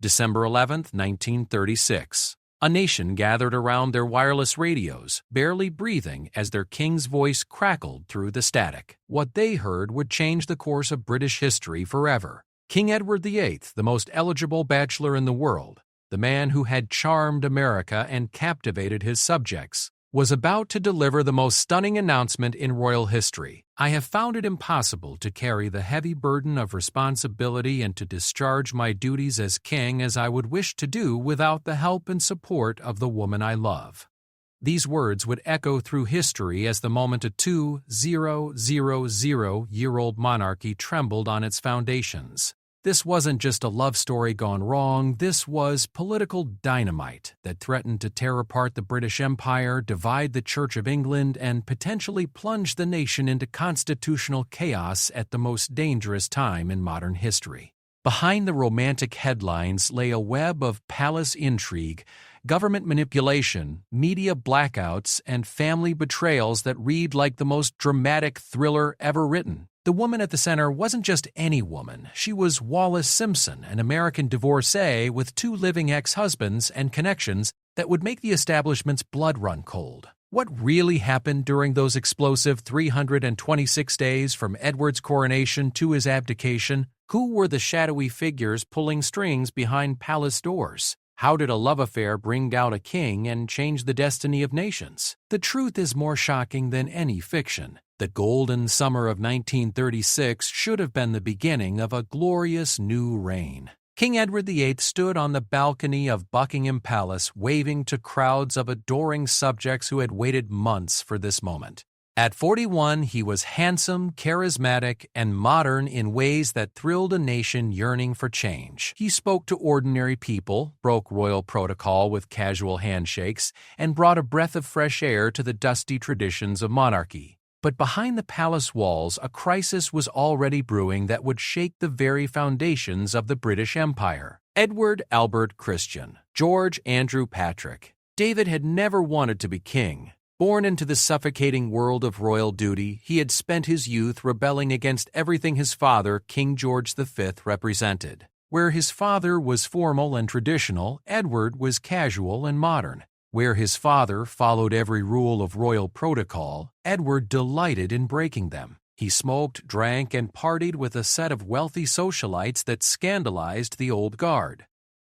December 11, 1936. A nation gathered around their wireless radios, barely breathing as their king's voice crackled through the static. What they heard would change the course of British history forever. King Edward VIII, the most eligible bachelor in the world, the man who had charmed America and captivated his subjects, was about to deliver the most stunning announcement in royal history. I have found it impossible to carry the heavy burden of responsibility and to discharge my duties as king as I would wish to do without the help and support of the woman I love. These words would echo through history as the moment a 2,000-year-old monarchy trembled on its foundations. This wasn't just a love story gone wrong, this was political dynamite that threatened to tear apart the British Empire, divide the Church of England, and potentially plunge the nation into constitutional chaos at the most dangerous time in modern history. Behind the romantic headlines lay a web of palace intrigue, government manipulation, media blackouts, and family betrayals that read like the most dramatic thriller ever written. The woman at the center wasn't just any woman. She was Wallis Simpson, an American divorcee with 2 living ex-husbands and connections that would make the establishment's blood run cold. What really happened during those explosive 326 days from Edward's coronation to his abdication? Who were the shadowy figures pulling strings behind palace doors? How did a love affair bring down a king and change the destiny of nations? The truth is more shocking than any fiction. The golden summer of 1936 should have been the beginning of a glorious new reign. King Edward VIII stood on the balcony of Buckingham Palace waving to crowds of adoring subjects who had waited months for this moment. At 41, he was handsome, charismatic, and modern in ways that thrilled a nation yearning for change. He spoke to ordinary people, broke royal protocol with casual handshakes, and brought a breath of fresh air to the dusty traditions of monarchy. But behind the palace walls, a crisis was already brewing that would shake the very foundations of the British Empire. Edward Albert Christian, George Andrew Patrick. David had never wanted to be king. Born into the suffocating world of royal duty, he had spent his youth rebelling against everything his father, King George V, represented. Where his father was formal and traditional, Edward was casual and modern. Where his father followed every rule of royal protocol, Edward delighted in breaking them. He smoked, drank, and partied with a set of wealthy socialites that scandalized the old guard.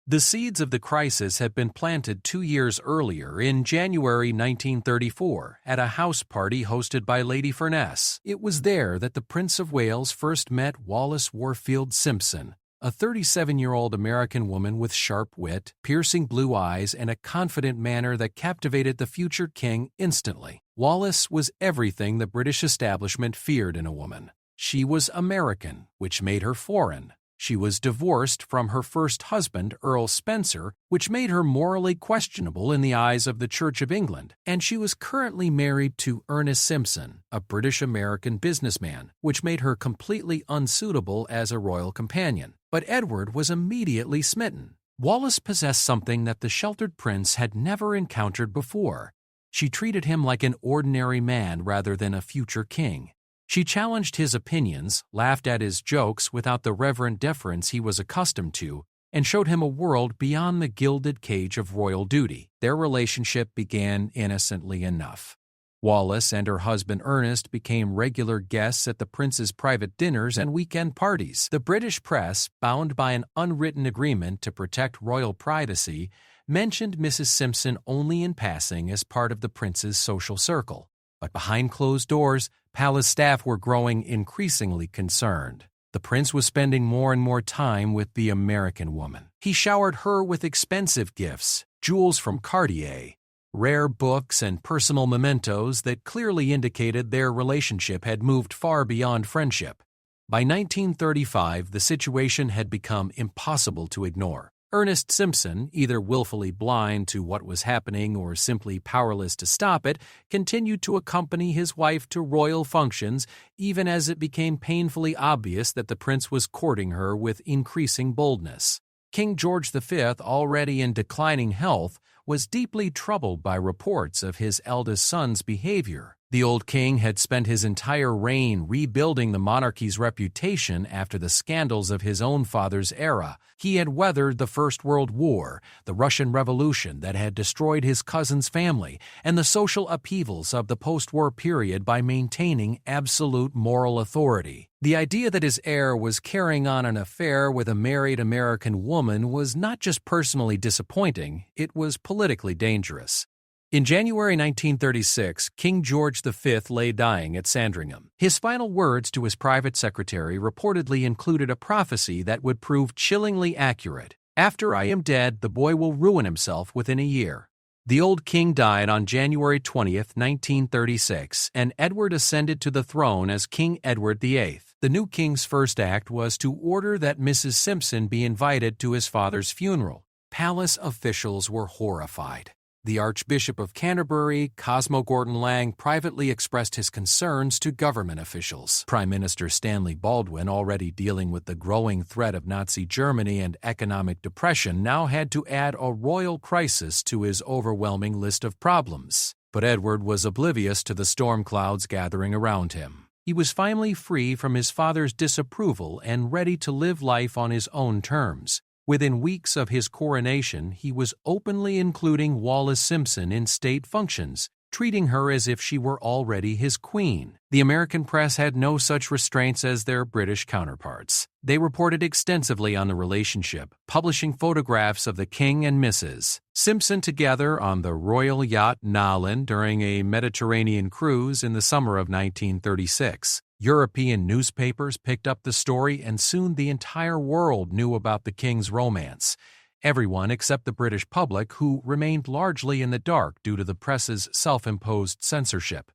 The seeds of the crisis had been planted 2 years earlier in January 1934 at a house party hosted by Lady Furness. It was there that the Prince of Wales first met Wallis Warfield Simpson, a 37-year-old American woman with sharp wit, piercing blue eyes, and a confident manner that captivated the future king instantly. Wallis was everything the British establishment feared in a woman. She was American, which made her foreign. She was divorced from her first husband, Earl Spencer, which made her morally questionable in the eyes of the Church of England, and she was currently married to Ernest Simpson, a British-American businessman, which made her completely unsuitable as a royal companion. But Edward was immediately smitten. Wallis possessed something that the sheltered prince had never encountered before. She treated him like an ordinary man rather than a future king. She challenged his opinions, laughed at his jokes without the reverent deference he was accustomed to, and showed him a world beyond the gilded cage of royal duty. Their relationship began innocently enough. Wallis and her husband Ernest became regular guests at the prince's private dinners and weekend parties. The British press, bound by an unwritten agreement to protect royal privacy, mentioned Mrs. Simpson only in passing as part of the prince's social circle. But behind closed doors, palace staff were growing increasingly concerned. The prince was spending more and more time with the American woman. He showered her with expensive gifts, jewels from Cartier, rare books, and personal mementos that clearly indicated their relationship had moved far beyond friendship. By 1935, the situation had become impossible to ignore. Ernest Simpson, either willfully blind to what was happening or simply powerless to stop it, continued to accompany his wife to royal functions, even as it became painfully obvious that the prince was courting her with increasing boldness. King George V, already in declining health, was deeply troubled by reports of his eldest son's behavior. The old king had spent his entire reign rebuilding the monarchy's reputation after the scandals of his own father's era. He had weathered the First World War, the Russian Revolution that had destroyed his cousin's family, and the social upheavals of the post-war period by maintaining absolute moral authority. The idea that his heir was carrying on an affair with a married American woman was not just personally disappointing, it was politically dangerous. In January 1936, King George V lay dying at Sandringham. His final words to his private secretary reportedly included a prophecy that would prove chillingly accurate. "After I am dead, the boy will ruin himself within a year." The old king died on January 20, 1936, and Edward ascended to the throne as King Edward VIII. The new king's first act was to order that Mrs. Simpson be invited to his father's funeral. Palace officials were horrified. The Archbishop of Canterbury, Cosmo Gordon Lang, privately expressed his concerns to government officials. Prime Minister Stanley Baldwin, already dealing with the growing threat of Nazi Germany and economic depression, now had to add a royal crisis to his overwhelming list of problems. But Edward was oblivious to the storm clouds gathering around him. He was finally free from his father's disapproval and ready to live life on his own terms. Within weeks of his coronation, he was openly including Wallis Simpson in state functions, treating her as if she were already his queen. The American press had no such restraints as their British counterparts. They reported extensively on the relationship, publishing photographs of the king and Mrs. Simpson together on the royal yacht Nalin during a Mediterranean cruise in the summer of 1936. European newspapers picked up the story, and soon the entire world knew about the king's romance. Everyone except the British public, who remained largely in the dark due to the press's self-imposed censorship.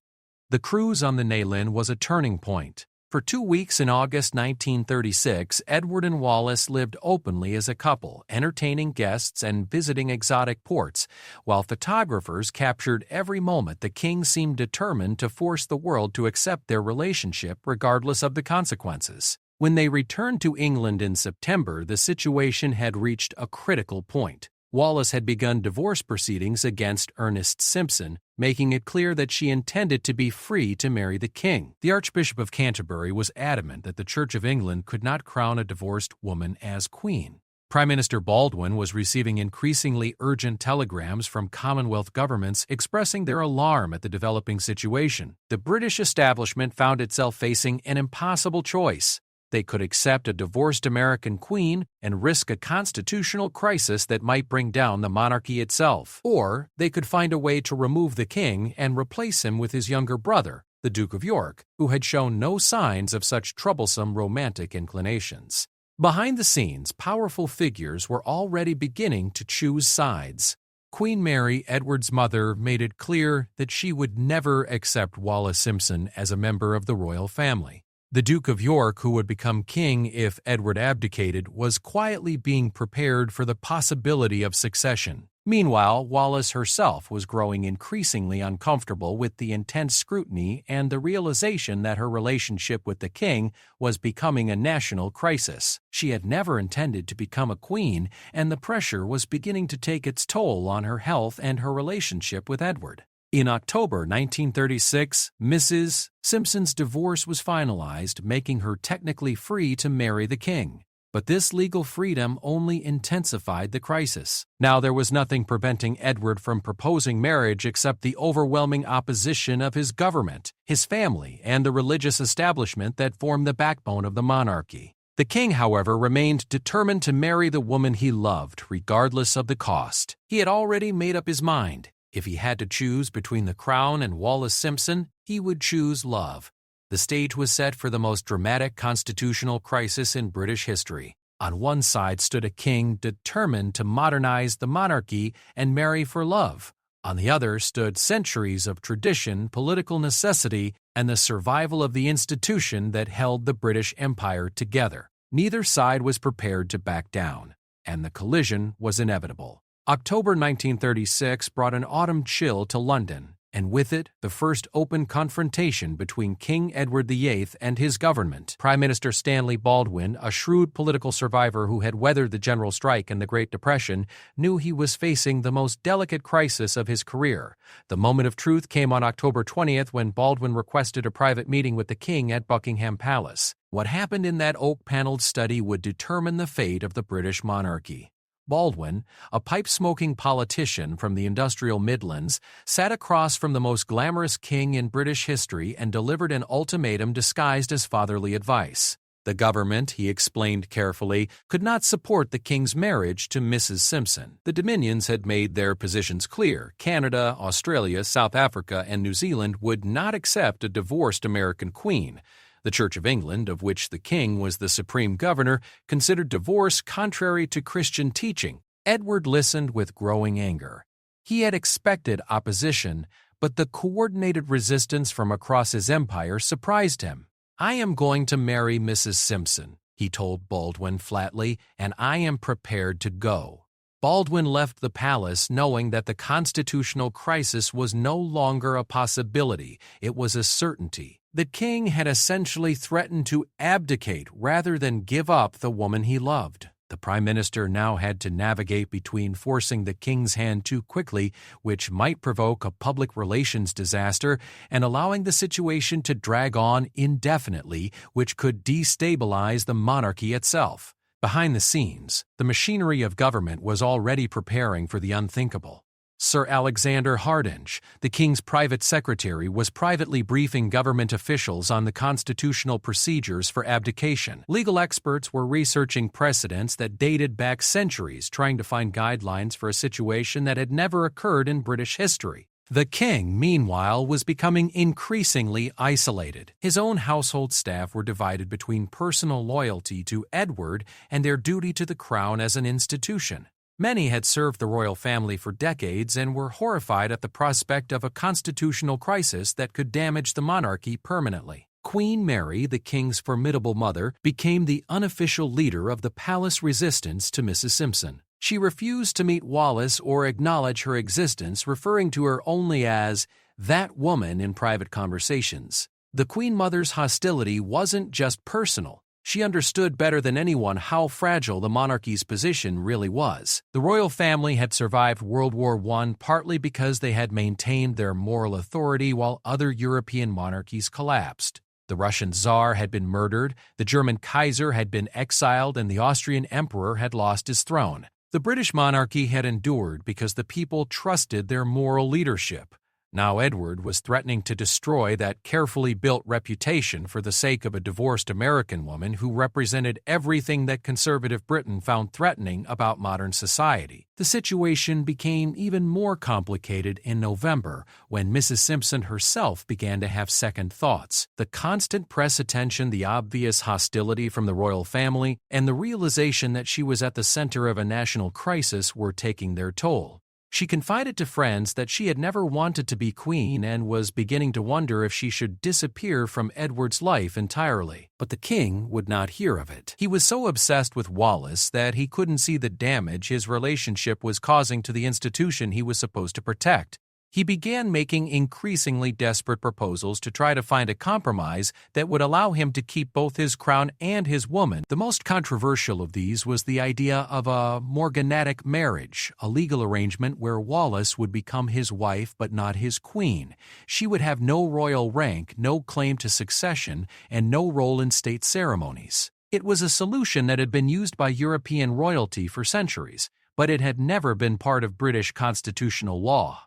The cruise on the Nalin was a turning point. For 2 weeks in August 1936, Edward and Wallis lived openly as a couple, entertaining guests and visiting exotic ports. While photographers captured every moment, the king seemed determined to force the world to accept their relationship regardless of the consequences. When they returned to England in September, the situation had reached a critical point. Wallis had begun divorce proceedings against Ernest Simpson, making it clear that she intended to be free to marry the king. The Archbishop of Canterbury was adamant that the Church of England could not crown a divorced woman as queen. Prime Minister Baldwin was receiving increasingly urgent telegrams from Commonwealth governments expressing their alarm at the developing situation. The British establishment found itself facing an impossible choice. They could accept a divorced American queen and risk a constitutional crisis that might bring down the monarchy itself. Or they could find a way to remove the king and replace him with his younger brother, the Duke of York, who had shown no signs of such troublesome romantic inclinations. Behind the scenes, powerful figures were already beginning to choose sides. Queen Mary, Edward's mother, made it clear that she would never accept Wallis Simpson as a member of the royal family. The Duke of York, who would become king if Edward abdicated, was quietly being prepared for the possibility of succession. Meanwhile, Wallis herself was growing increasingly uncomfortable with the intense scrutiny and the realization that her relationship with the king was becoming a national crisis. She had never intended to become a queen, and the pressure was beginning to take its toll on her health and her relationship with Edward. In October 1936, Mrs. Simpson's divorce was finalized, making her technically free to marry the king. But this legal freedom only intensified the crisis. Now there was nothing preventing Edward from proposing marriage except the overwhelming opposition of his government, his family, and the religious establishment that formed the backbone of the monarchy. The king, however, remained determined to marry the woman he loved, regardless of the cost. He had already made up his mind. If he had to choose between the crown and Wallis Simpson, he would choose love. The stage was set for the most dramatic constitutional crisis in British history. On one side stood a king determined to modernize the monarchy and marry for love. On the other stood centuries of tradition, political necessity, and the survival of the institution that held the British Empire together. Neither side was prepared to back down, and the collision was inevitable. October 1936 brought an autumn chill to London. and with it, the first open confrontation between King Edward VIII and his government. Prime Minister Stanley Baldwin, a shrewd political survivor who had weathered the General Strike and the Great Depression, knew he was facing the most delicate crisis of his career. The moment of truth came on October 20th when Baldwin requested a private meeting with the king at Buckingham Palace. What happened in that oak-paneled study would determine the fate of the British monarchy. Baldwin, a pipe-smoking politician from the industrial Midlands, sat across from the most glamorous king in British history and delivered an ultimatum disguised as fatherly advice. The government, he explained carefully, could not support the king's marriage to Mrs. Simpson. The Dominions had made their positions clear. Canada, Australia, South Africa, and New Zealand would not accept a divorced American queen. The Church of England, of which the king was the supreme governor, considered divorce contrary to Christian teaching. Edward listened with growing anger. He had expected opposition, but the coordinated resistance from across his empire surprised him. "I am going to marry Mrs. Simpson," he told Baldwin flatly, "and I am prepared to go." Baldwin left the palace knowing that the constitutional crisis was no longer a possibility, it was a certainty. The king had essentially threatened to abdicate rather than give up the woman he loved. The prime minister now had to navigate between forcing the king's hand too quickly, which might provoke a public relations disaster, and allowing the situation to drag on indefinitely, which could destabilize the monarchy itself. Behind the scenes, the machinery of government was already preparing for the unthinkable. Sir Alexander Hardinge, the king's private secretary, was privately briefing government officials on the constitutional procedures for abdication. Legal experts were researching precedents that dated back centuries, trying to find guidelines for a situation that had never occurred in British history. The king, meanwhile, was becoming increasingly isolated. His own household staff were divided between personal loyalty to Edward and their duty to the crown as an institution. Many had served the royal family for decades and were horrified at the prospect of a constitutional crisis that could damage the monarchy permanently. Queen Mary, the king's formidable mother, became the unofficial leader of the palace resistance to Mrs. Simpson. She refused to meet Wallis or acknowledge her existence, referring to her only as "that woman" in private conversations. The Queen Mother's hostility wasn't just personal. She understood better than anyone how fragile the monarchy's position really was. The royal family had survived World War I partly because they had maintained their moral authority while other European monarchies collapsed. The Russian Tsar had been murdered, the German Kaiser had been exiled, and the Austrian Emperor had lost his throne. The British monarchy had endured because the people trusted their moral leadership. Now Edward was threatening to destroy that carefully built reputation for the sake of a divorced American woman who represented everything that conservative Britain found threatening about modern society. The situation became even more complicated in November when Mrs. Simpson herself began to have second thoughts. The constant press attention, the obvious hostility from the royal family, and the realization that she was at the center of a national crisis were taking their toll. She confided to friends that she had never wanted to be queen and was beginning to wonder if she should disappear from Edward's life entirely. But the king would not hear of it. He was so obsessed with Wallis that he couldn't see the damage his relationship was causing to the institution he was supposed to protect. He began making increasingly desperate proposals to try to find a compromise that would allow him to keep both his crown and his woman. The most controversial of these was the idea of a morganatic marriage, a legal arrangement where Wallis would become his wife but not his queen. She would have no royal rank, no claim to succession, and no role in state ceremonies. It was a solution that had been used by European royalty for centuries, but it had never been part of British constitutional law.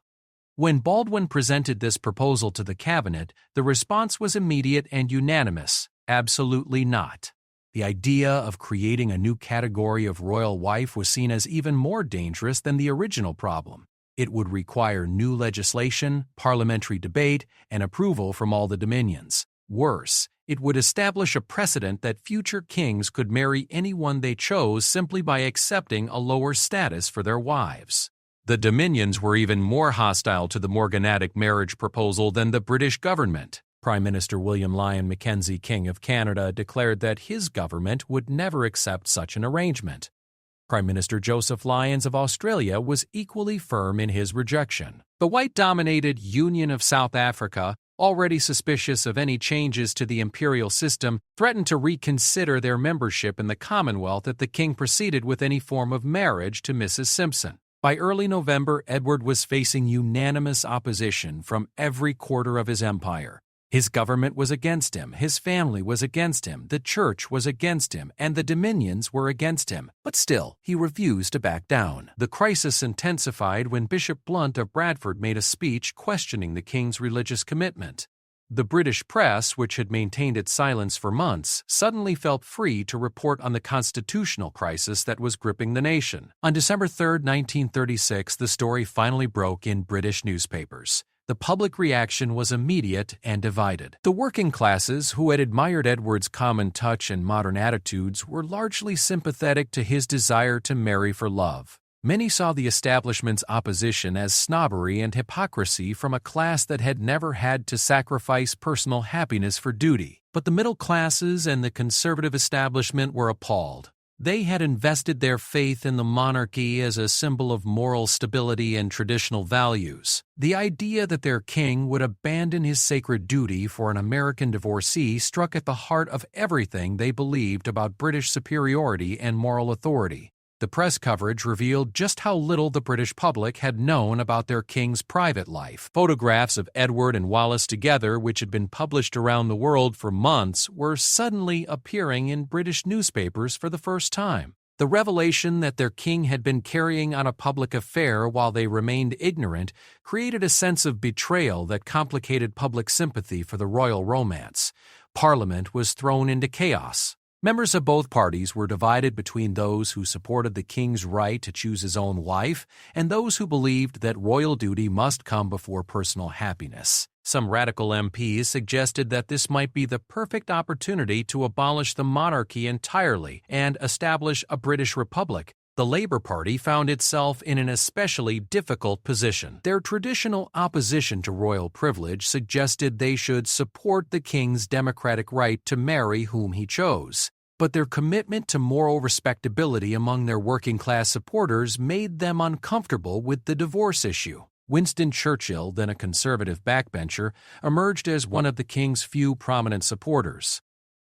When Baldwin presented this proposal to the cabinet, the response was immediate and unanimous: absolutely not. The idea of creating a new category of royal wife was seen as even more dangerous than the original problem. It would require new legislation, parliamentary debate, and approval from all the dominions. Worse, it would establish a precedent that future kings could marry anyone they chose simply by accepting a lower status for their wives. The Dominions were even more hostile to the morganatic marriage proposal than the British government. Prime Minister William Lyon Mackenzie, King of Canada, declared that his government would never accept such an arrangement. Prime Minister Joseph Lyons of Australia was equally firm in his rejection. The white-dominated Union of South Africa, already suspicious of any changes to the imperial system, threatened to reconsider their membership in the Commonwealth if the king proceeded with any form of marriage to Mrs. Simpson. By early November, Edward was facing unanimous opposition from every quarter of his empire. His government was against him, his family was against him, the church was against him, and the dominions were against him. But still, he refused to back down. The crisis intensified when Bishop Blount of Bradford made a speech questioning the king's religious commitment. The British press, which had maintained its silence for months, suddenly felt free to report on the constitutional crisis that was gripping the nation. On December 3, 1936, the story finally broke in British newspapers. The public reaction was immediate and divided. The working classes, who had admired Edward's common touch and modern attitudes, were largely sympathetic to his desire to marry for love. Many saw the establishment's opposition as snobbery and hypocrisy from a class that had never had to sacrifice personal happiness for duty. But the middle classes and the conservative establishment were appalled. They had invested their faith in the monarchy as a symbol of moral stability and traditional values. The idea that their king would abandon his sacred duty for an American divorcee struck at the heart of everything they believed about British superiority and moral authority. The press coverage revealed just how little the British public had known about their king's private life. Photographs of Edward and Wallis together, which had been published around the world for months, were suddenly appearing in British newspapers for the first time. The revelation that their king had been carrying on a public affair while they remained ignorant created a sense of betrayal that complicated public sympathy for the royal romance. Parliament was thrown into chaos. Members of both parties were divided between those who supported the king's right to choose his own wife and those who believed that royal duty must come before personal happiness. Some radical MPs suggested that this might be the perfect opportunity to abolish the monarchy entirely and establish a British republic. The Labour Party found itself in an especially difficult position. Their traditional opposition to royal privilege suggested they should support the king's democratic right to marry whom he chose. But their commitment to moral respectability among their working-class supporters made them uncomfortable with the divorce issue. Winston Churchill, then a conservative backbencher, emerged as one of the king's few prominent supporters.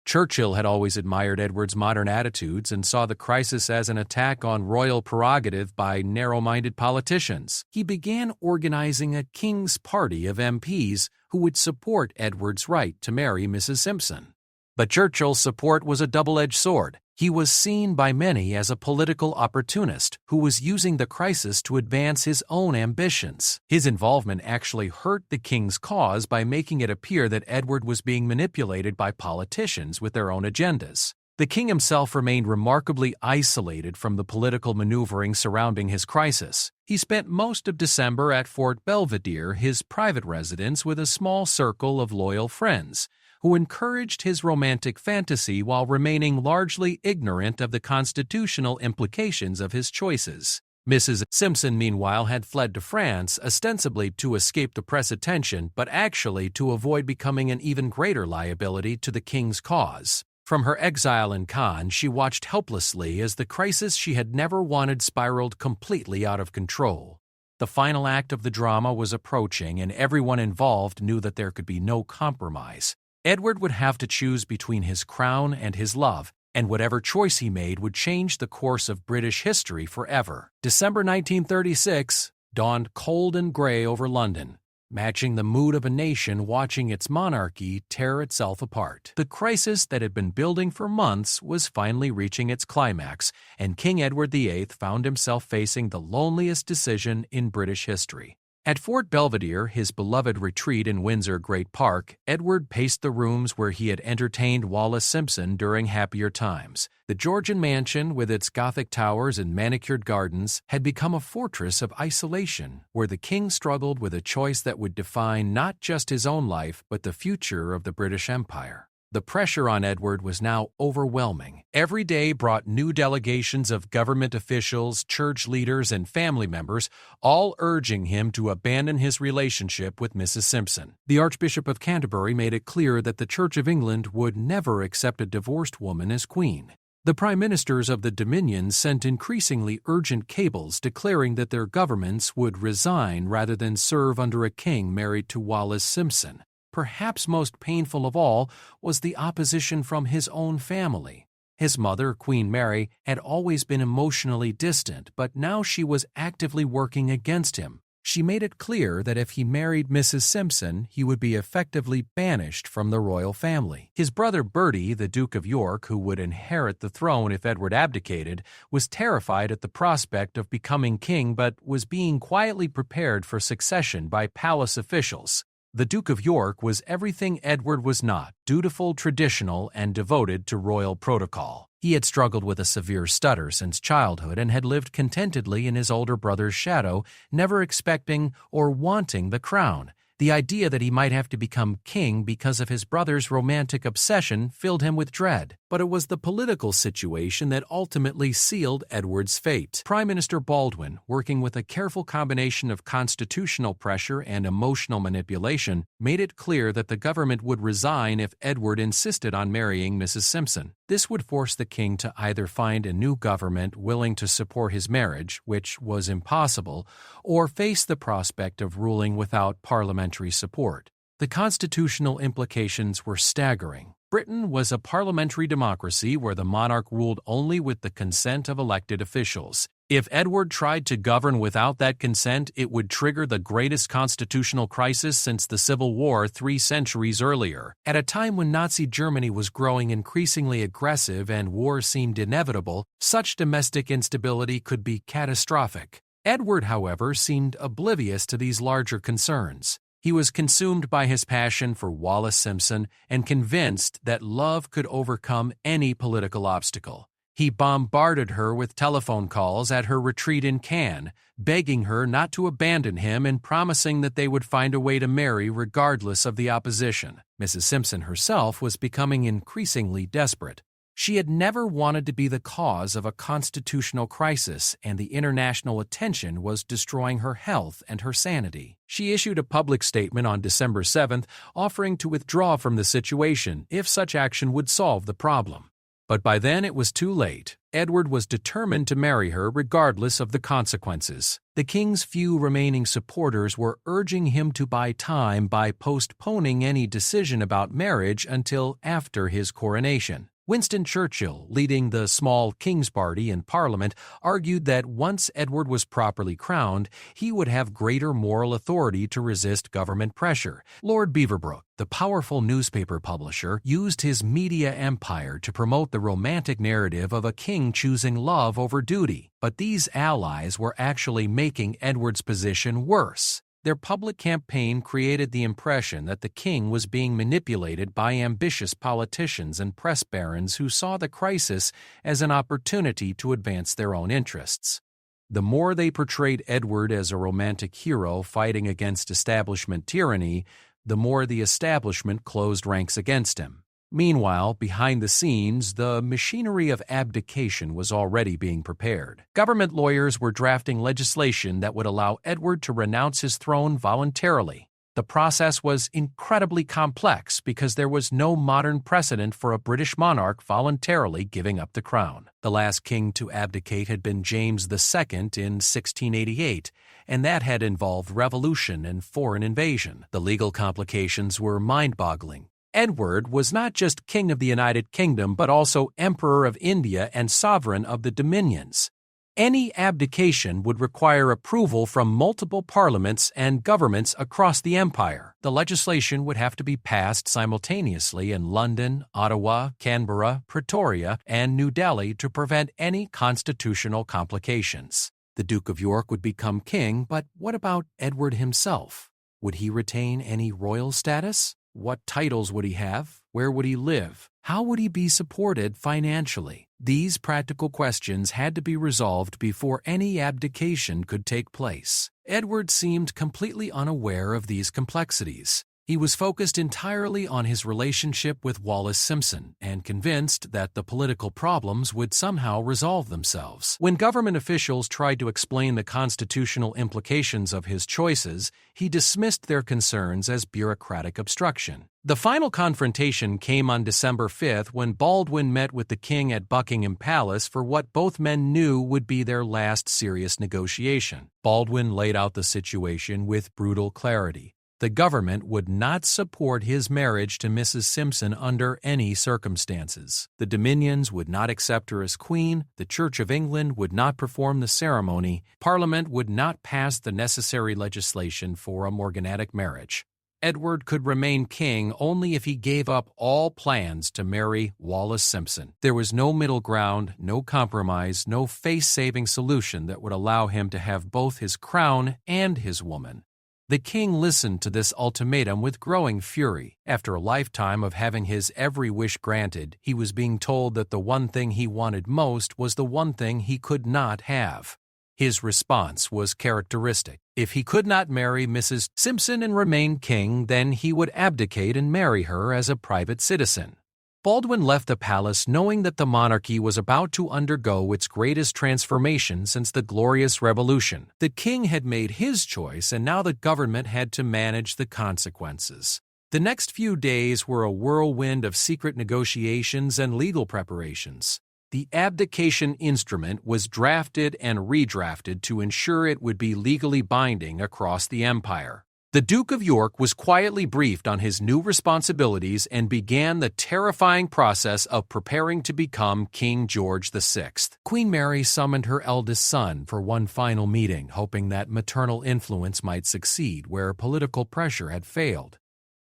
Churchill had always admired Edward's modern attitudes and saw the crisis as an attack on royal prerogative by narrow-minded politicians. He began organizing a King's Party of MPs who would support Edward's right to marry Mrs. Simpson. But Churchill's support was a double-edged sword. He was seen by many as a political opportunist who was using the crisis to advance his own ambitions. His involvement actually hurt the king's cause by making it appear that Edward was being manipulated by politicians with their own agendas. The king himself remained remarkably isolated from the political maneuvering surrounding his crisis. He spent most of December at Fort Belvedere, his private residence, with a small circle of loyal friends, who encouraged his romantic fantasy while remaining largely ignorant of the constitutional implications of his choices. Mrs. Simpson, meanwhile, had fled to France, ostensibly to escape the press attention, but actually to avoid becoming an even greater liability to the king's cause. From her exile in Cannes, she watched helplessly as the crisis she had never wanted spiraled completely out of control. The final act of the drama was approaching, and everyone involved knew that there could be no compromise. Edward would have to choose between his crown and his love, and whatever choice he made would change the course of British history forever. December 1936 dawned cold and gray over London, matching the mood of a nation watching its monarchy tear itself apart. The crisis that had been building for months was finally reaching its climax, and King Edward VIII found himself facing the loneliest decision in British history. At Fort Belvedere, his beloved retreat in Windsor Great Park, Edward paced the rooms where he had entertained Wallis Simpson during happier times. The Georgian mansion, with its Gothic towers and manicured gardens, had become a fortress of isolation, where the king struggled with a choice that would define not just his own life, but the future of the British Empire. The pressure on Edward was now overwhelming. Every day brought new delegations of government officials, church leaders, and family members, all urging him to abandon his relationship with Mrs. Simpson. The Archbishop of Canterbury made it clear that the Church of England would never accept a divorced woman as queen. The prime ministers of the Dominions sent increasingly urgent cables declaring that their governments would resign rather than serve under a king married to Wallis Simpson. Perhaps most painful of all was the opposition from his own family. His mother, Queen Mary, had always been emotionally distant, but now she was actively working against him. She made it clear that if he married Mrs. Simpson, he would be effectively banished from the royal family. His brother Bertie, the Duke of York, who would inherit the throne if Edward abdicated, was terrified at the prospect of becoming king but was being quietly prepared for succession by palace officials. The Duke of York was everything Edward was not: dutiful, traditional, and devoted to royal protocol. He had struggled with a severe stutter since childhood and had lived contentedly in his older brother's shadow, never expecting or wanting the crown. The idea that he might have to become king because of his brother's romantic obsession filled him with dread. But it was the political situation that ultimately sealed Edward's fate. Prime Minister Baldwin, working with a careful combination of constitutional pressure and emotional manipulation, made it clear that the government would resign if Edward insisted on marrying Mrs. Simpson. This would force the king to either find a new government willing to support his marriage, which was impossible, or face the prospect of ruling without parliamentary support. The constitutional implications were staggering. Britain was a parliamentary democracy where the monarch ruled only with the consent of elected officials. If Edward tried to govern without that consent, it would trigger the greatest constitutional crisis since the Civil War 3 centuries earlier. At a time when Nazi Germany was growing increasingly aggressive and war seemed inevitable, such domestic instability could be catastrophic. Edward, however, seemed oblivious to these larger concerns. He was consumed by his passion for Wallis Simpson and convinced that love could overcome any political obstacle. He bombarded her with telephone calls at her retreat in Cannes, begging her not to abandon him and promising that they would find a way to marry regardless of the opposition. Mrs. Simpson herself was becoming increasingly desperate. She had never wanted to be the cause of a constitutional crisis, and the international attention was destroying her health and her sanity. She issued a public statement on December 7th, offering to withdraw from the situation if such action would solve the problem. But by then it was too late. Edward was determined to marry her regardless of the consequences. The king's few remaining supporters were urging him to buy time by postponing any decision about marriage until after his coronation. Winston Churchill, leading the small King's Party in Parliament, argued that once Edward was properly crowned, he would have greater moral authority to resist government pressure. Lord Beaverbrook, the powerful newspaper publisher, used his media empire to promote the romantic narrative of a king choosing love over duty. But these allies were actually making Edward's position worse. Their public campaign created the impression that the king was being manipulated by ambitious politicians and press barons who saw the crisis as an opportunity to advance their own interests. The more they portrayed Edward as a romantic hero fighting against establishment tyranny, the more the establishment closed ranks against him. Meanwhile, behind the scenes, the machinery of abdication was already being prepared. Government lawyers were drafting legislation that would allow Edward to renounce his throne voluntarily. The process was incredibly complex because there was no modern precedent for a British monarch voluntarily giving up the crown. The last king to abdicate had been James II in 1688, and that had involved revolution and foreign invasion. The legal complications were mind-boggling. Edward was not just King of the United Kingdom, but also Emperor of India and Sovereign of the Dominions. Any abdication would require approval from multiple parliaments and governments across the empire. The legislation would have to be passed simultaneously in London, Ottawa, Canberra, Pretoria, and New Delhi to prevent any constitutional complications. The Duke of York would become king, but what about Edward himself? Would he retain any royal status? What titles would he have? Where would he live? How would he be supported financially? These practical questions had to be resolved before any abdication could take place. Edward seemed completely unaware of these complexities. He was focused entirely on his relationship with Wallis Simpson and convinced that the political problems would somehow resolve themselves. When government officials tried to explain the constitutional implications of his choices, he dismissed their concerns as bureaucratic obstruction. The final confrontation came on December 5th when Baldwin met with the king at Buckingham Palace for what both men knew would be their last serious negotiation. Baldwin laid out the situation with brutal clarity. The government would not support his marriage to Mrs. Simpson under any circumstances. The Dominions would not accept her as queen, the Church of England would not perform the ceremony, Parliament would not pass the necessary legislation for a morganatic marriage. Edward could remain king only if he gave up all plans to marry Wallis Simpson. There was no middle ground, no compromise, no face-saving solution that would allow him to have both his crown and his woman. The king listened to this ultimatum with growing fury. After a lifetime of having his every wish granted, he was being told that the one thing he wanted most was the one thing he could not have. His response was characteristic. If he could not marry Mrs. Simpson and remain king, then he would abdicate and marry her as a private citizen. Baldwin left the palace knowing that the monarchy was about to undergo its greatest transformation since the Glorious Revolution. The king had made his choice, and now the government had to manage the consequences. The next few days were a whirlwind of secret negotiations and legal preparations. The abdication instrument was drafted and redrafted to ensure it would be legally binding across the empire. The Duke of York was quietly briefed on his new responsibilities and began the terrifying process of preparing to become King George VI. Queen Mary summoned her eldest son for one final meeting, hoping that maternal influence might succeed where political pressure had failed.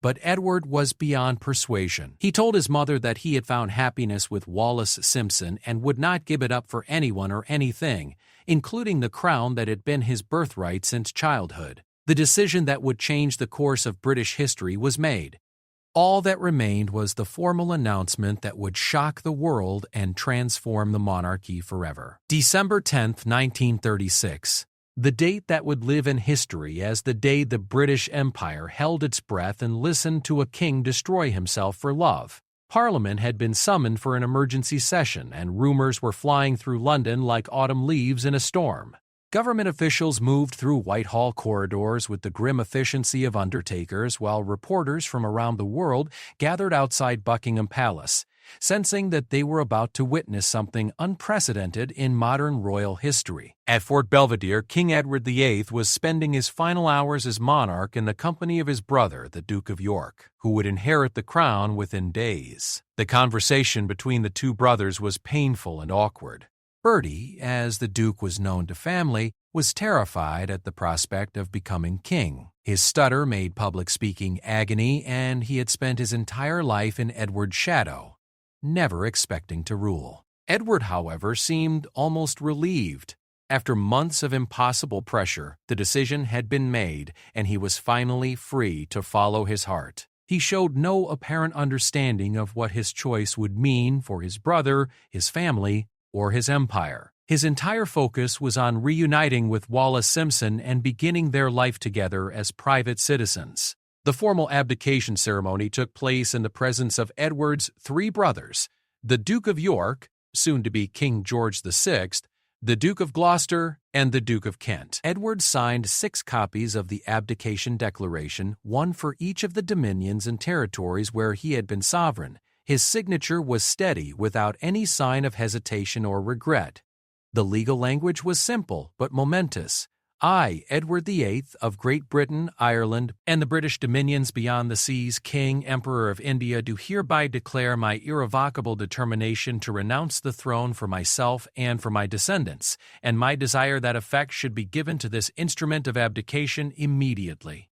But Edward was beyond persuasion. He told his mother that he had found happiness with Wallis Simpson and would not give it up for anyone or anything, including the crown that had been his birthright since childhood. The decision that would change the course of British history was made. All that remained was the formal announcement that would shock the world and transform the monarchy forever. December 10, 1936. The date that would live in history as the day the British Empire held its breath and listened to a king destroy himself for love. Parliament had been summoned for an emergency session, and rumors were flying through London like autumn leaves in a storm. Government officials moved through Whitehall corridors with the grim efficiency of undertakers, while reporters from around the world gathered outside Buckingham Palace, sensing that they were about to witness something unprecedented in modern royal history. At Fort Belvedere, King Edward VIII was spending his final hours as monarch in the company of his brother, the Duke of York, who would inherit the crown within days. The conversation between the two brothers was painful and awkward. Bertie, as the Duke was known to family, was terrified at the prospect of becoming king. His stutter made public speaking agony, and he had spent his entire life in Edward's shadow, never expecting to rule. Edward, however, seemed almost relieved. After months of impossible pressure, the decision had been made, and he was finally free to follow his heart. He showed no apparent understanding of what his choice would mean for his brother, his family, or his empire. His entire focus was on reuniting with Wallis Simpson and beginning their life together as private citizens. The formal abdication ceremony took place in the presence of Edward's three brothers, the Duke of York, soon to be King George VI, the Duke of Gloucester, and the Duke of Kent. Edward signed 6 copies of the abdication declaration, one for each of the dominions and territories where he had been sovereign. His signature was steady, without any sign of hesitation or regret. The legal language was simple but momentous. I, Edward VIII of Great Britain, Ireland, and the British dominions beyond the seas, King, Emperor of India, do hereby declare my irrevocable determination to renounce the throne for myself and for my descendants, and my desire that effect should be given to this instrument of abdication immediately.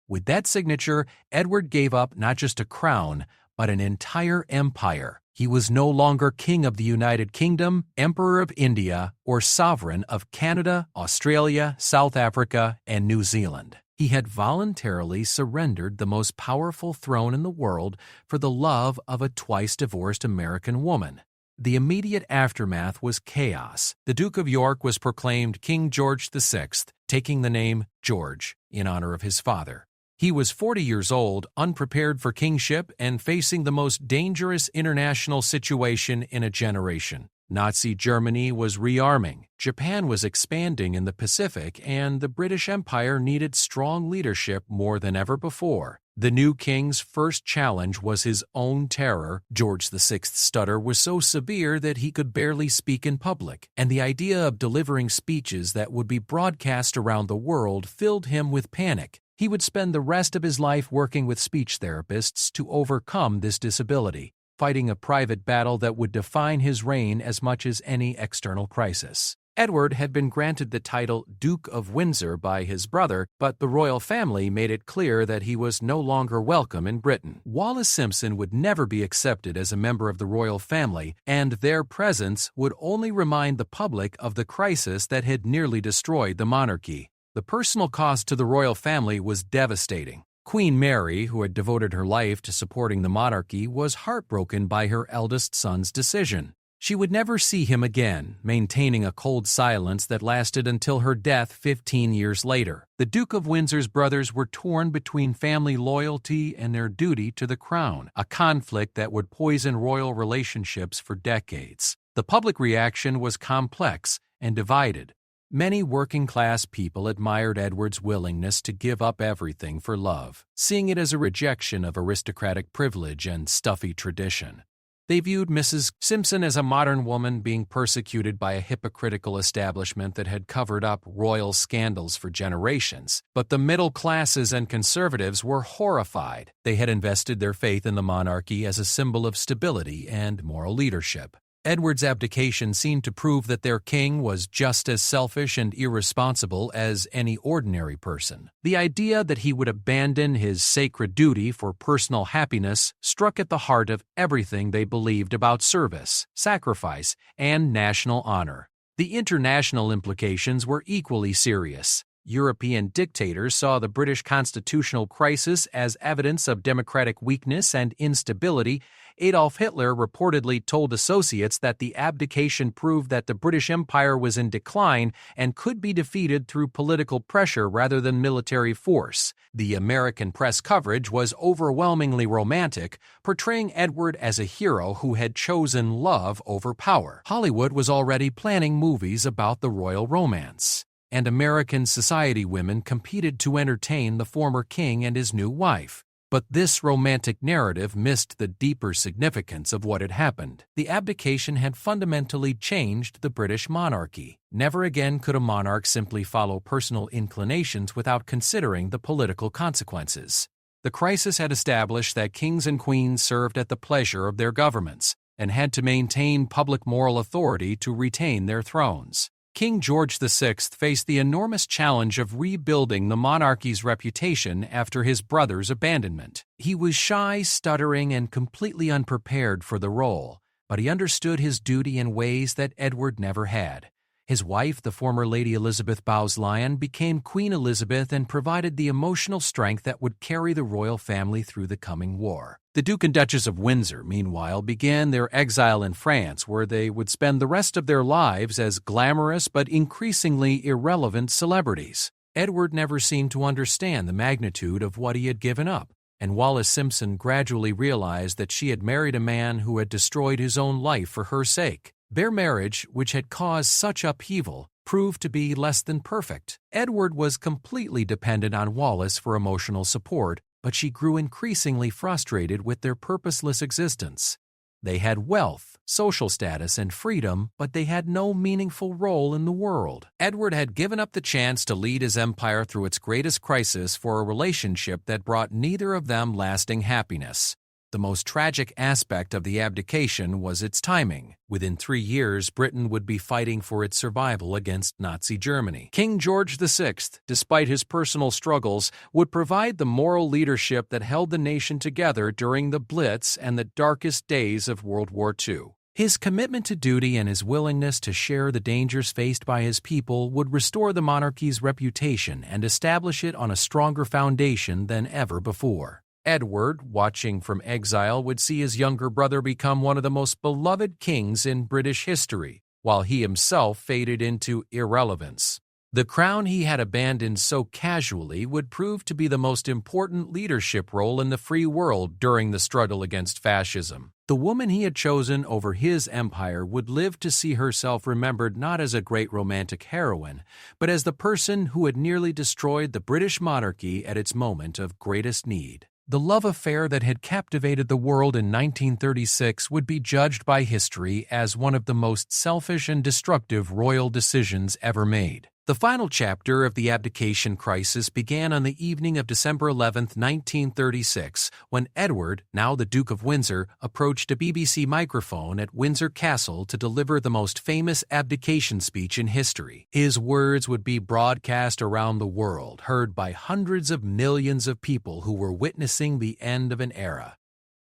With that signature, Edward gave up not just a crown, but an entire empire. He was no longer King of the United Kingdom, Emperor of India, or Sovereign of Canada, Australia, South Africa, and New Zealand. He had voluntarily surrendered the most powerful throne in the world for the love of a twice-divorced American woman. The immediate aftermath was chaos. The Duke of York was proclaimed King George VI, taking the name George in honor of his father. He was 40 years old, unprepared for kingship, and facing the most dangerous international situation in a generation. Nazi Germany was rearming, Japan was expanding in the Pacific, and the British Empire needed strong leadership more than ever before. The new king's first challenge was his own terror. George VI's stutter was so severe that he could barely speak in public, and the idea of delivering speeches that would be broadcast around the world filled him with panic. He would spend the rest of his life working with speech therapists to overcome this disability, fighting a private battle that would define his reign as much as any external crisis. Edward had been granted the title Duke of Windsor by his brother, but the royal family made it clear that he was no longer welcome in Britain. Wallis Simpson would never be accepted as a member of the royal family, and their presence would only remind the public of the crisis that had nearly destroyed the monarchy. The personal cost to the royal family was devastating. Queen Mary, who had devoted her life to supporting the monarchy, was heartbroken by her eldest son's decision. She would never see him again, maintaining a cold silence that lasted until her death 15 years later. The Duke of Windsor's brothers were torn between family loyalty and their duty to the crown, a conflict that would poison royal relationships for decades. The public reaction was complex and divided. Many working-class people admired Edward's willingness to give up everything for love, seeing it as a rejection of aristocratic privilege and stuffy tradition. They viewed Mrs. Simpson as a modern woman being persecuted by a hypocritical establishment that had covered up royal scandals for generations. But the middle classes and conservatives were horrified. They had invested their faith in the monarchy as a symbol of stability and moral leadership. Edward's abdication seemed to prove that their king was just as selfish and irresponsible as any ordinary person. The idea that he would abandon his sacred duty for personal happiness struck at the heart of everything they believed about service, sacrifice, and national honor. The international implications were equally serious. European dictators saw the British constitutional crisis as evidence of democratic weakness and instability. Adolf Hitler reportedly told associates that the abdication proved that the British Empire was in decline and could be defeated through political pressure rather than military force. The American press coverage was overwhelmingly romantic, portraying Edward as a hero who had chosen love over power. Hollywood was already planning movies about the royal romance, and American society women competed to entertain the former king and his new wife. But this romantic narrative missed the deeper significance of what had happened. The abdication had fundamentally changed the British monarchy. Never again could a monarch simply follow personal inclinations without considering the political consequences. The crisis had established that kings and queens served at the pleasure of their governments and had to maintain public moral authority to retain their thrones. King George VI faced the enormous challenge of rebuilding the monarchy's reputation after his brother's abandonment. He was shy, stuttering, and completely unprepared for the role, but he understood his duty in ways that Edward never had. His wife, the former Lady Elizabeth Bowes-Lyon, became Queen Elizabeth and provided the emotional strength that would carry the royal family through the coming war. The Duke and Duchess of Windsor, meanwhile, began their exile in France, where they would spend the rest of their lives as glamorous but increasingly irrelevant celebrities. Edward never seemed to understand the magnitude of what he had given up, and Wallis Simpson gradually realized that she had married a man who had destroyed his own life for her sake. Their marriage, which had caused such upheaval, proved to be less than perfect. Edward was completely dependent on Wallis for emotional support, but she grew increasingly frustrated with their purposeless existence. They had wealth, social status, and freedom, but they had no meaningful role in the world. Edward had given up the chance to lead his empire through its greatest crisis for a relationship that brought neither of them lasting happiness. The most tragic aspect of the abdication was its timing. Within 3 years, Britain would be fighting for its survival against Nazi Germany. King George VI, despite his personal struggles, would provide the moral leadership that held the nation together during the Blitz and the darkest days of World War II. His commitment to duty and his willingness to share the dangers faced by his people would restore the monarchy's reputation and establish it on a stronger foundation than ever before. Edward, watching from exile, would see his younger brother become one of the most beloved kings in British history, while he himself faded into irrelevance. The crown he had abandoned so casually would prove to be the most important leadership role in the free world during the struggle against fascism. The woman he had chosen over his empire would live to see herself remembered not as a great romantic heroine, but as the person who had nearly destroyed the British monarchy at its moment of greatest need. The love affair that had captivated the world in 1936 would be judged by history as one of the most selfish and destructive royal decisions ever made. The final chapter of the abdication crisis began on the evening of December 11, 1936, when Edward, now the Duke of Windsor, approached a BBC microphone at Windsor Castle to deliver the most famous abdication speech in history. His words would be broadcast around the world, heard by hundreds of millions of people who were witnessing the end of an era.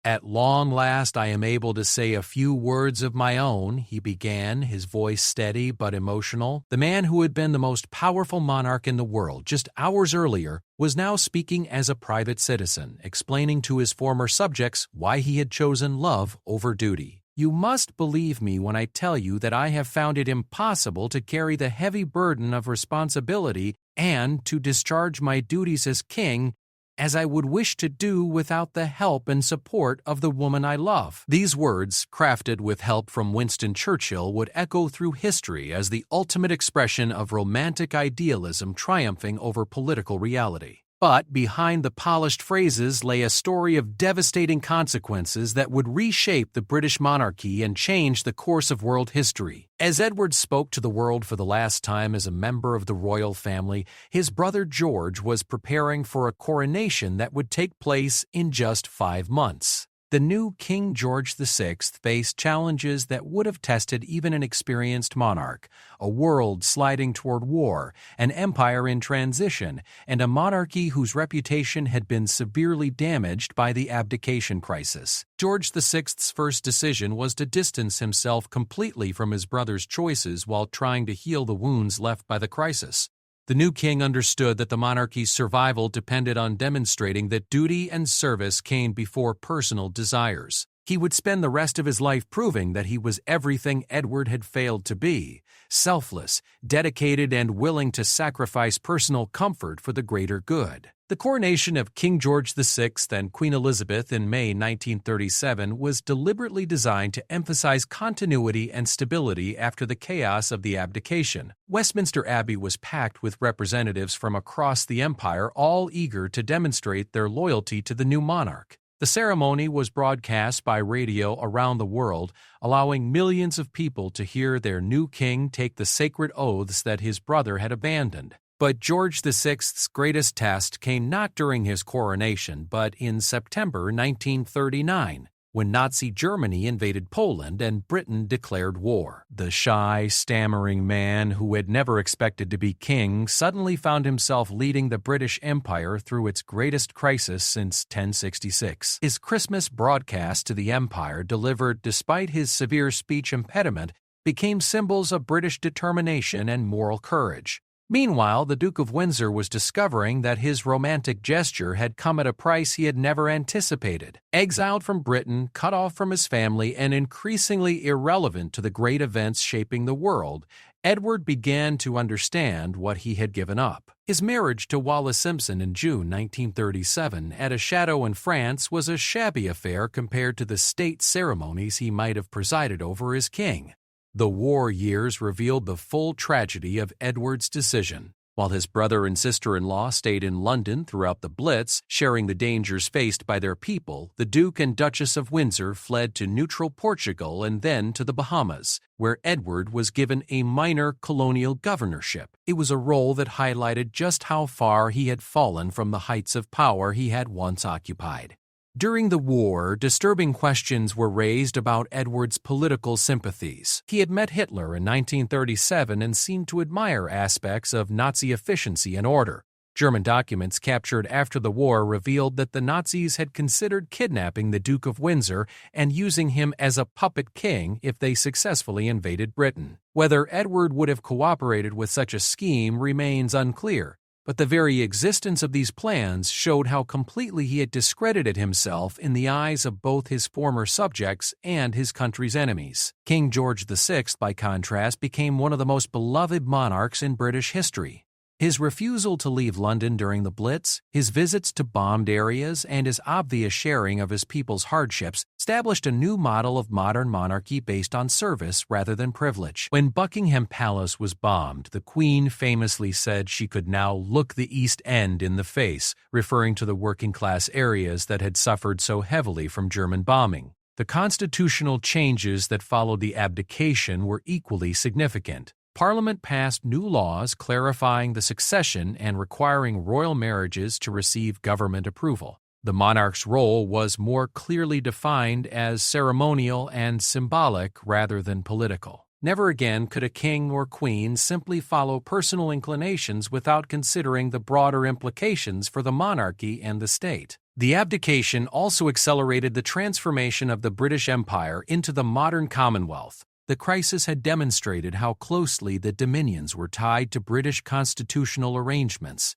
"At long last I am able to say a few words of my own," he began, his voice steady but emotional. The man who had been the most powerful monarch in the world just hours earlier was now speaking as a private citizen, explaining to his former subjects why he had chosen love over duty. "You must believe me when I tell you that I have found it impossible to carry the heavy burden of responsibility and to discharge my duties as king as I would wish to do without the help and support of the woman I love." These words, crafted with help from Winston Churchill, would echo through history as the ultimate expression of romantic idealism triumphing over political reality. But behind the polished phrases lay a story of devastating consequences that would reshape the British monarchy and change the course of world history. As Edward spoke to the world for the last time as a member of the royal family, his brother George was preparing for a coronation that would take place in just 5 months. The new King George VI faced challenges that would have tested even an experienced monarch: a world sliding toward war, an empire in transition, and a monarchy whose reputation had been severely damaged by the abdication crisis. George VI's first decision was to distance himself completely from his brother's choices while trying to heal the wounds left by the crisis. The new king understood that the monarchy's survival depended on demonstrating that duty and service came before personal desires. He would spend the rest of his life proving that he was everything Edward had failed to be: selfless, dedicated, and willing to sacrifice personal comfort for the greater good. The coronation of King George VI and Queen Elizabeth in May 1937 was deliberately designed to emphasize continuity and stability after the chaos of the abdication. Westminster Abbey was packed with representatives from across the empire, all eager to demonstrate their loyalty to the new monarch. The ceremony was broadcast by radio around the world, allowing millions of people to hear their new king take the sacred oaths that his brother had abandoned. But George VI's greatest test came not during his coronation, but in September 1939, when Nazi Germany invaded Poland and Britain declared war. The shy, stammering man who had never expected to be king suddenly found himself leading the British Empire through its greatest crisis since 1066. His Christmas broadcast to the empire, delivered despite his severe speech impediment, became symbols of British determination and moral courage. Meanwhile, the Duke of Windsor was discovering that his romantic gesture had come at a price he had never anticipated. Exiled from Britain, cut off from his family, and increasingly irrelevant to the great events shaping the world, Edward began to understand what he had given up. His marriage to Wallis Simpson in June 1937 at a chateau in France was a shabby affair compared to the state ceremonies he might have presided over as king. The war years revealed the full tragedy of Edward's decision. While his brother and sister-in-law stayed in London throughout the Blitz, sharing the dangers faced by their people, the Duke and Duchess of Windsor fled to neutral Portugal and then to the Bahamas, where Edward was given a minor colonial governorship. It was a role that highlighted just how far he had fallen from the heights of power he had once occupied. During the war, disturbing questions were raised about Edward's political sympathies. He had met Hitler in 1937 and seemed to admire aspects of Nazi efficiency and order. German documents captured after the war revealed that the Nazis had considered kidnapping the Duke of Windsor and using him as a puppet king if they successfully invaded Britain. Whether Edward would have cooperated with such a scheme remains unclear. But the very existence of these plans showed how completely he had discredited himself in the eyes of both his former subjects and his country's enemies. King George VI, by contrast, became one of the most beloved monarchs in British history. His refusal to leave London during the Blitz, his visits to bombed areas, and his obvious sharing of his people's hardships established a new model of modern monarchy based on service rather than privilege. When Buckingham Palace was bombed, the Queen famously said she could now look the East End in the face, referring to the working-class areas that had suffered so heavily from German bombing. The constitutional changes that followed the abdication were equally significant. Parliament passed new laws clarifying the succession and requiring royal marriages to receive government approval. The monarch's role was more clearly defined as ceremonial and symbolic rather than political. Never again could a king or queen simply follow personal inclinations without considering the broader implications for the monarchy and the state. The abdication also accelerated the transformation of the British Empire into the modern Commonwealth. The crisis had demonstrated how closely the dominions were tied to British constitutional arrangements,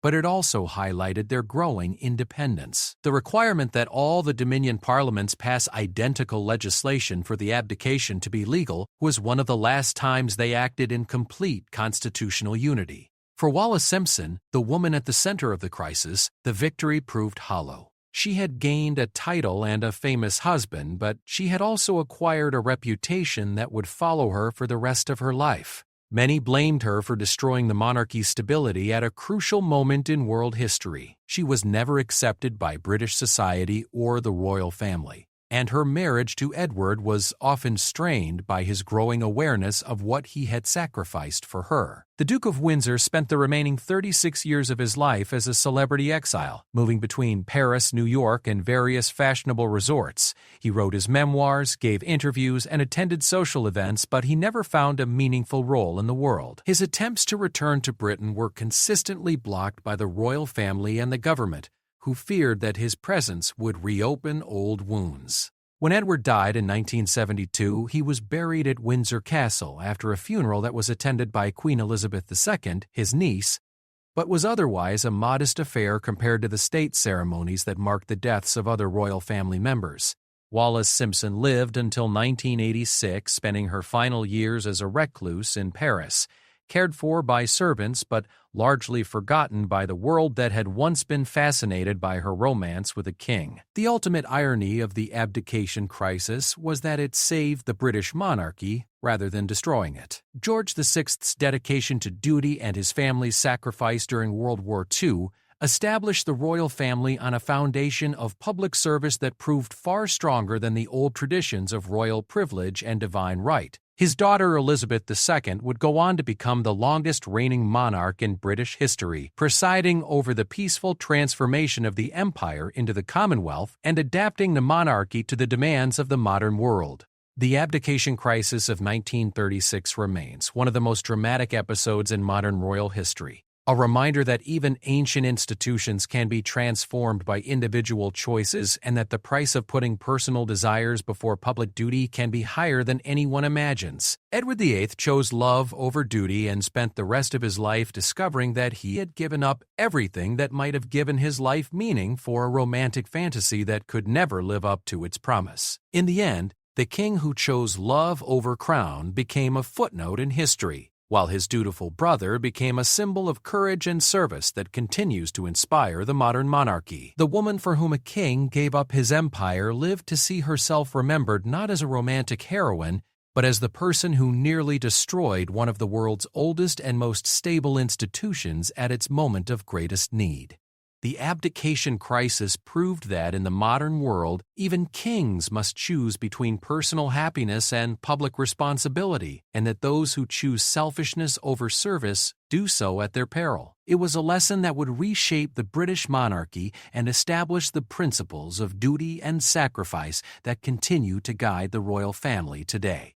but it also highlighted their growing independence. The requirement that all the Dominion parliaments pass identical legislation for the abdication to be legal was one of the last times they acted in complete constitutional unity. For Wallis Simpson, the woman at the center of the crisis, the victory proved hollow. She had gained a title and a famous husband, but she had also acquired a reputation that would follow her for the rest of her life. Many blamed her for destroying the monarchy's stability at a crucial moment in world history. She was never accepted by British society or the royal family, and her marriage to Edward was often strained by his growing awareness of what he had sacrificed for her. The Duke of Windsor spent the remaining 36 years of his life as a celebrity exile, moving between Paris, New York, and various fashionable resorts. He wrote his memoirs, gave interviews, and attended social events, but he never found a meaningful role in the world. His attempts to return to Britain were consistently blocked by the royal family and the government, who feared that his presence would reopen old wounds. When Edward died in 1972, he was buried at Windsor Castle after a funeral that was attended by Queen Elizabeth II, his niece, but was otherwise a modest affair compared to the state ceremonies that marked the deaths of other royal family members. Wallis Simpson lived until 1986, spending her final years as a recluse in Paris, cared for by servants but largely forgotten by the world that had once been fascinated by her romance with a king. The ultimate irony of the abdication crisis was that it saved the British monarchy rather than destroying it. George VI's dedication to duty and his family's sacrifice during World War II established the royal family on a foundation of public service that proved far stronger than the old traditions of royal privilege and divine right. His daughter Elizabeth II would go on to become the longest reigning monarch in British history, presiding over the peaceful transformation of the empire into the Commonwealth and adapting the monarchy to the demands of the modern world. The abdication crisis of 1936 remains one of the most dramatic episodes in modern royal history. A reminder that even ancient institutions can be transformed by individual choices and that the price of putting personal desires before public duty can be higher than anyone imagines. Edward VIII chose love over duty and spent the rest of his life discovering that he had given up everything that might have given his life meaning for a romantic fantasy that could never live up to its promise. In the end, the king who chose love over crown became a footnote in history, while his dutiful brother became a symbol of courage and service that continues to inspire the modern monarchy. The woman for whom a king gave up his empire lived to see herself remembered not as a romantic heroine, but as the person who nearly destroyed one of the world's oldest and most stable institutions at its moment of greatest need. The abdication crisis proved that in the modern world, even kings must choose between personal happiness and public responsibility, and that those who choose selfishness over service do so at their peril. It was a lesson that would reshape the British monarchy and establish the principles of duty and sacrifice that continue to guide the royal family today.